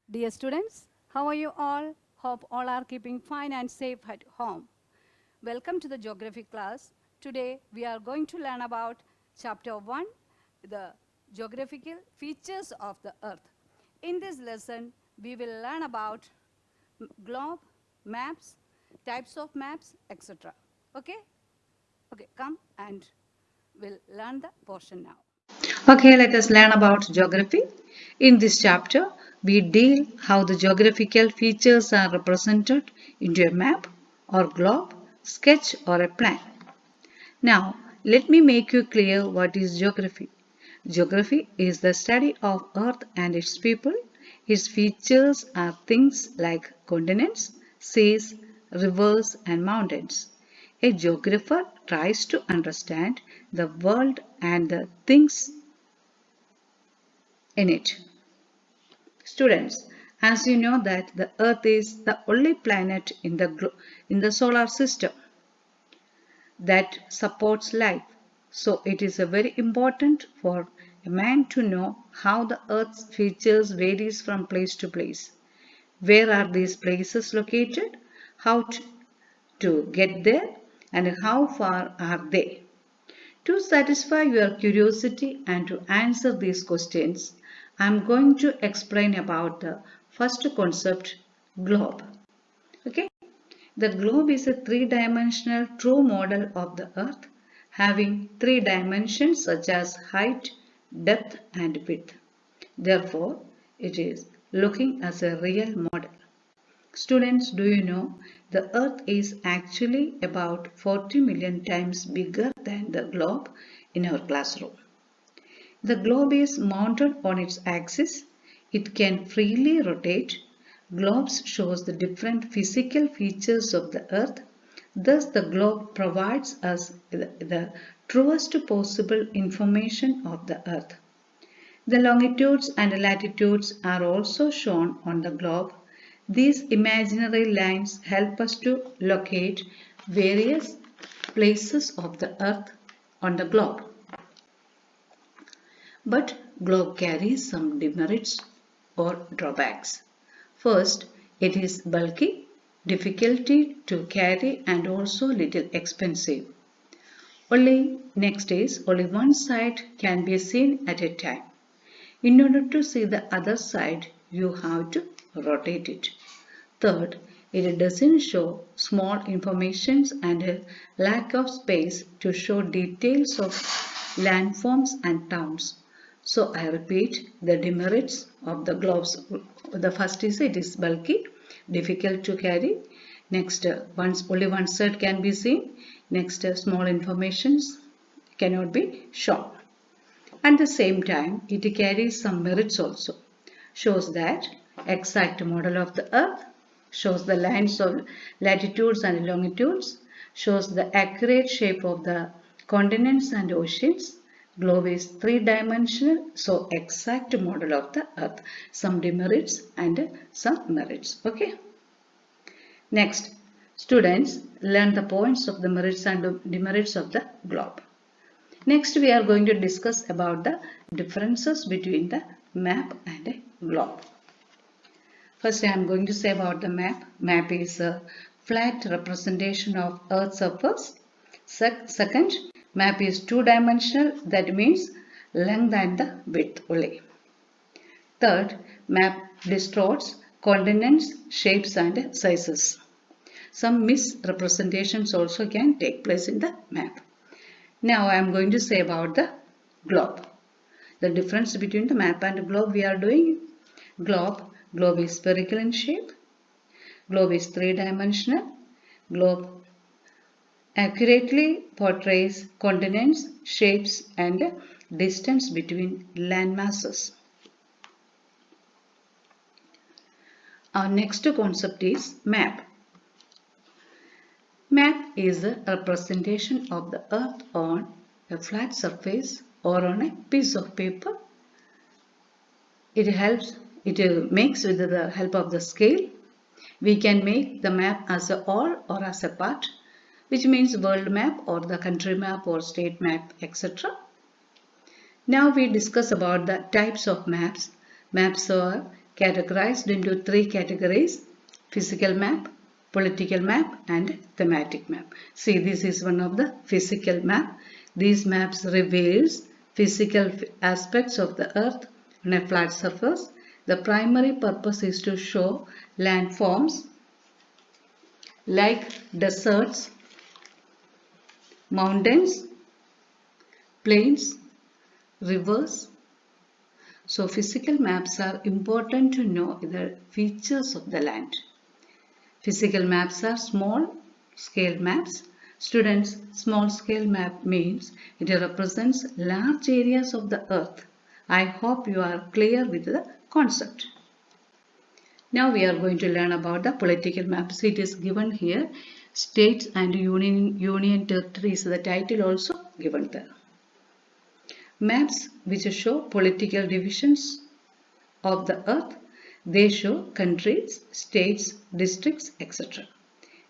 Dear students, how are you all? Hope all are keeping fine and safe at home. Welcome to the geography class. Today we are going to learn about chapter 1, the geographical features of the earth. In this lesson, we will learn about globe, maps, types of maps, etc. Okay? Okay, come and we'll learn the portion now. Okay, let us learn about geography. In this chapter, we deal how the geographical features are represented into a map or globe, sketch or a plan. Now, let me make you clear what is geography. Geography is the study of Earth and its people. Its features are things like continents, seas, rivers, and mountains. A geographer tries to understand the world and the things in it. Students, as you know that the Earth is the only planet in the solar system that supports life. So it is a very important for a man to know how the Earth's features varies from place to place. Where are these places located? How to get there? And how far are they? To satisfy your curiosity and to answer these questions, I am going to explain about the first concept, globe. Okay? The globe is a three-dimensional true model of the earth having three dimensions such as height, depth and width. Therefore, it is looking as a real model. Students, do you know the earth is actually about 40 million times bigger than the globe in our classroom. The globe is mounted on its axis. It can freely rotate. Globes shows the different physical features of the earth. Thus, the globe provides us the truest possible information of the earth. The longitudes and latitudes are also shown on the globe. These imaginary lines help us to locate various places of the earth on the globe. But globe carries some demerits or drawbacks. First, it is bulky, difficulty to carry and also little expensive. Only one side can be seen at a time. In order to see the other side, you have to rotate it. Third, it doesn't show small informations and a lack of space to show details of landforms and towns. So I repeat the demerits of the globes. The first is it is bulky, difficult to carry. Next, only one side can be seen. Next, small informations cannot be shown. At the same time, it carries some merits also. Shows that exact model of the earth, shows the lines of latitudes and longitudes, shows the accurate shape of the continents and oceans. Globe is three-dimensional, so exact model of the earth. Some demerits and some merits. Okay. Next, students learn the points of the merits and demerits of the globe. Next, we are going to discuss about the differences between the map and a globe. First, I am going to say about the map. Map is a flat representation of Earth's surface. Second, map is two-dimensional. That means length and the width only. Third, map distorts continents, shapes and sizes. Some misrepresentations also can take place in the map. Now I am going to say about the globe. The difference between the map and globe we are doing. Globe is spherical in shape. Globe is three-dimensional. Globe accurately portrays continents, shapes and distance between land masses. Our next concept is map. Map is a representation of the earth on a flat surface or on a piece of paper. It makes with the help of the scale. We can make the map as a whole or as a part, which means world map or the country map or state map, etc. Now we discuss about the types of maps. Maps are categorized into three categories: physical map, political map and thematic map. See, this is one of the physical map. These maps reveals physical aspects of the earth on a flat surface. The primary purpose is to show landforms like deserts, mountains, plains, rivers. So physical maps are important to know the features of the land. Physical maps are small scale maps. Students, small scale map means it represents large areas of the earth. I hope you are clear with the concept. Now we are going to learn about the political maps. It is given here, states and union territories. The title also given there. Maps which show political divisions of the earth. They show countries, states, districts, etc.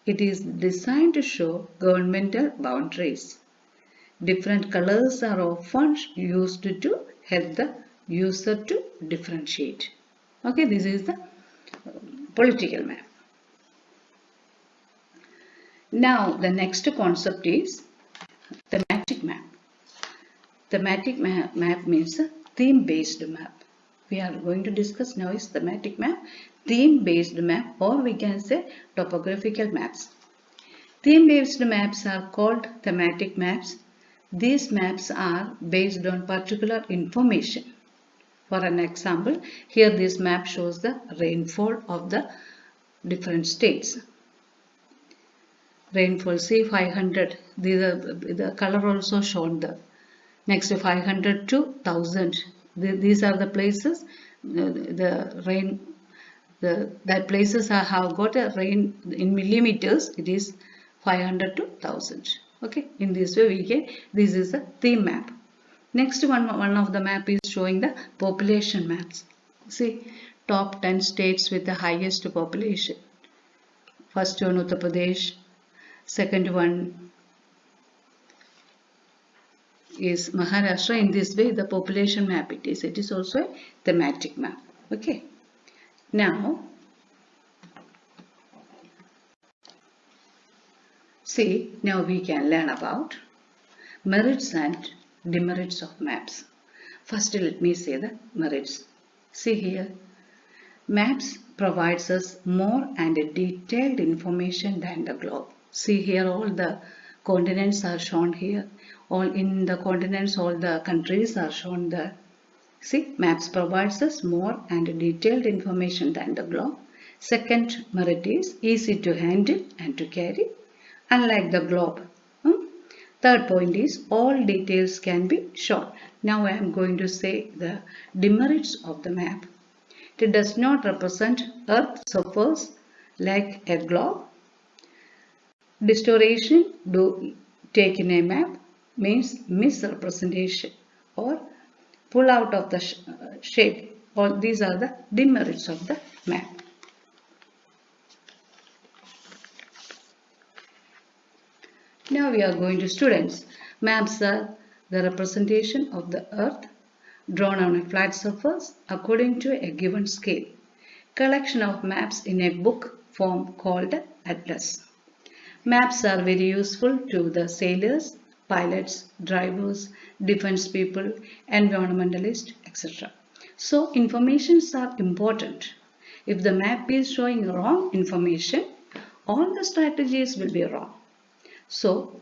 It is designed to show governmental boundaries. Different colors are often used to help the user to differentiate. Okay, this is the political map. Now the next concept is thematic map. Thematic map means a theme-based map. We are going to discuss now is thematic map, theme-based map, or we can say topographical maps. Theme-based maps are called thematic maps. These maps are based on particular information. For an example, here this map shows the rainfall of the different states. Rainfall, see 500, the color also shown there. Next 500 to 1000, these are the places, that places have got a rain in millimeters, it is 500 to 1000. Okay, in this way we get, this is a theme map. Next one of the map is showing the population maps. See, top 10 states with the highest population. First one Uttar Pradesh, second one is Maharashtra. In this way the population map it is also a thematic map. Okay, now see, now we can learn about merits and demerits of maps. First let me say the merits. See here, maps provides us more and detailed information than the globe. See here, all the continents are shown here. All in the continents, all the countries are shown there. See, maps provides us more and detailed information than the globe. Second merit is easy to handle and to carry, unlike the globe. Third point is all details can be shown. Now I am going to say the demerits of the map. It does not represent Earth surface like a globe. Distortion taken a map means misrepresentation or pull out of the shape. All these are the demerits of the map. Now we are going to students. Maps are the representation of the earth drawn on a flat surface according to a given scale. Collection of maps in a book form called atlas. Maps are very useful to the sailors, pilots, drivers, defense people, environmentalists, etc. So informations are important. If the map is showing wrong information, all the strategies will be wrong. So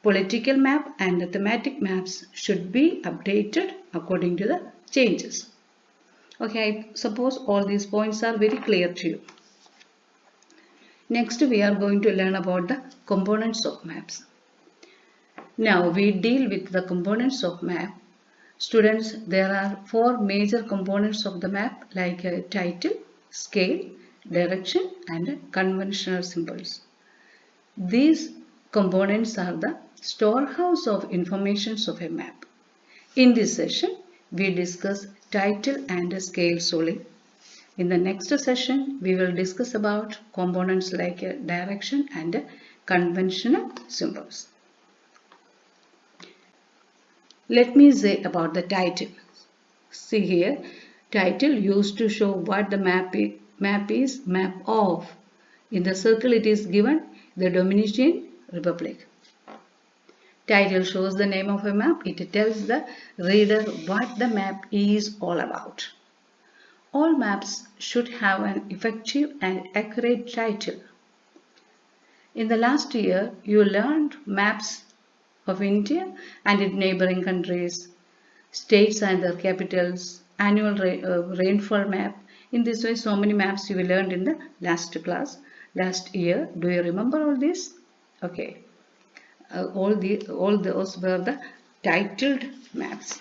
political map and the thematic maps should be updated according to the changes. Okay, suppose all these points are very clear to you. Next we are going to learn about the components of maps. Now we deal with the components of map. Students, there are 4 major components of the map like title, scale, direction and conventional symbols. These components are the storehouse of information of a map. In this session, we discuss title and scales only. In the next session, we will discuss about components like direction and conventional symbols. Let me say about the title. See here, Title used to show what the map is map of. In the circle it is given the Dominican Republic. Title shows the name of a map. It tells the reader what the map is all about. All maps should have an effective and accurate title. In the last year, you learned maps of India and its neighboring countries, states and their capitals, annual rainfall map. In this way, so many maps you learned in the last class, last year. Do you remember all this? Okay. All those were the titled maps.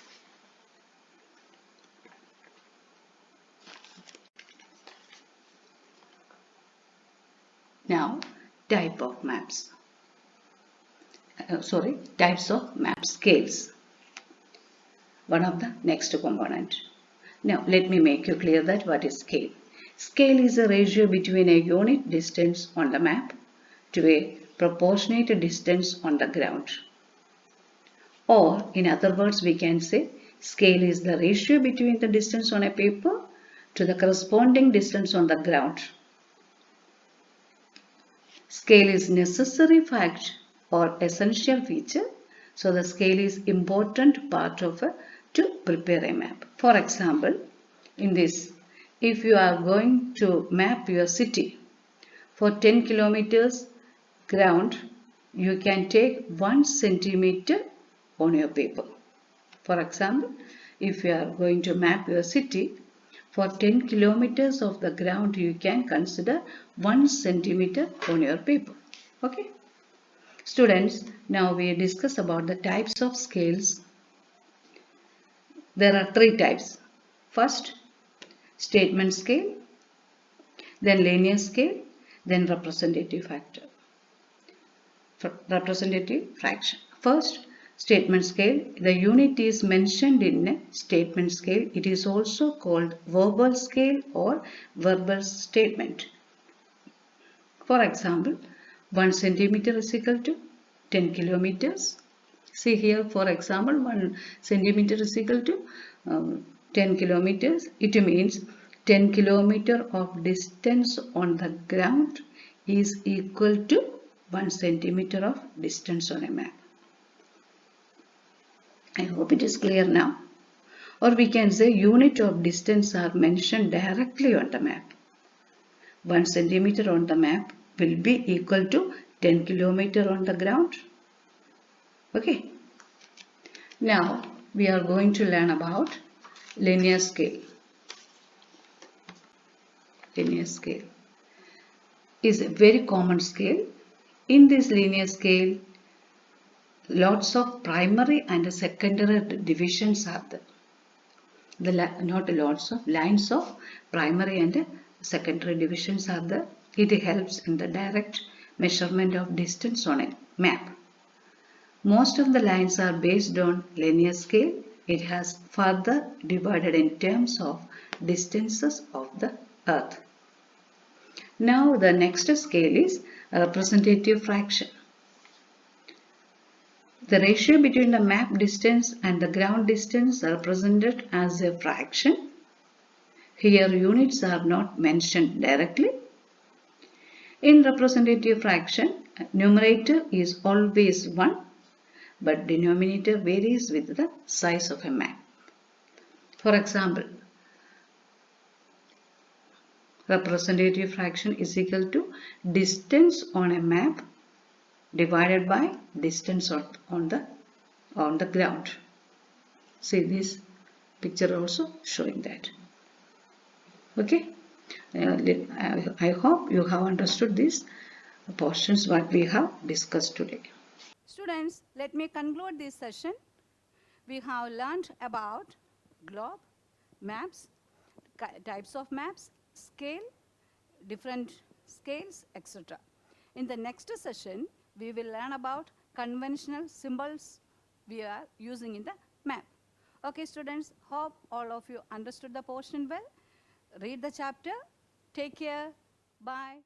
Now, type of maps. Types of map scales. One of the next component. Now, let me make you clear that what is scale. Scale is a ratio between a unit distance on the map to a proportionate distance on the ground. Or, in other words, we can say scale is the ratio between the distance on a paper to the corresponding distance on the ground. Scale is necessary fact or essential feature. So the scale is important part of to prepare a map. For example, in this, if you are going to map your city for 10 kilometers ground, you can take 1 centimeter on your paper. For example, if you are going to map your city for 10 kilometers of the ground, you can consider 1 centimeter on your paper. Okay. Students, now we discuss about the types of scales. There are 3 types. First, statement scale, then linear scale, then representative factor. Representative fraction. First, statement scale. The unit is mentioned in a statement scale. It is also called verbal scale or verbal statement. For example, 1 centimeter is equal to 10 kilometers. See here, for example, 1 centimeter is equal to 10 kilometers. It means 10 kilometer of distance on the ground is equal to 1 centimeter of distance on a map. I hope it is clear now. Or we can say unit of distance are mentioned directly on the map. 1 centimeter on the map will be equal to 10 kilometer on the ground. Okay. Now we are going to learn about linear scale. Linear scale is a very common scale. In this linear scale, lots of primary and secondary divisions are there. Not lots of lines of primary and secondary divisions are there. It helps in the direct measurement of distance on a map. Most of the lines are based on linear scale. It has further divided in terms of distances of the earth. Now the next scale is representative fraction. The ratio between the map distance and the ground distance are represented as a fraction. Here units are not mentioned directly. In representative fraction, numerator is always 1, but denominator varies with the size of a map. For example, representative fraction is equal to distance on a map divided by distance on the ground. See this picture also showing that. Okay. I hope you have understood these portions what we have discussed today. Students, let me conclude this session. We have learned about globe, maps, types of maps, scale, different scales, etc. In the next session, we will learn about conventional symbols we are using in the map. Okay, students, hope all of you understood the portion well. Read the chapter. Take care. Bye.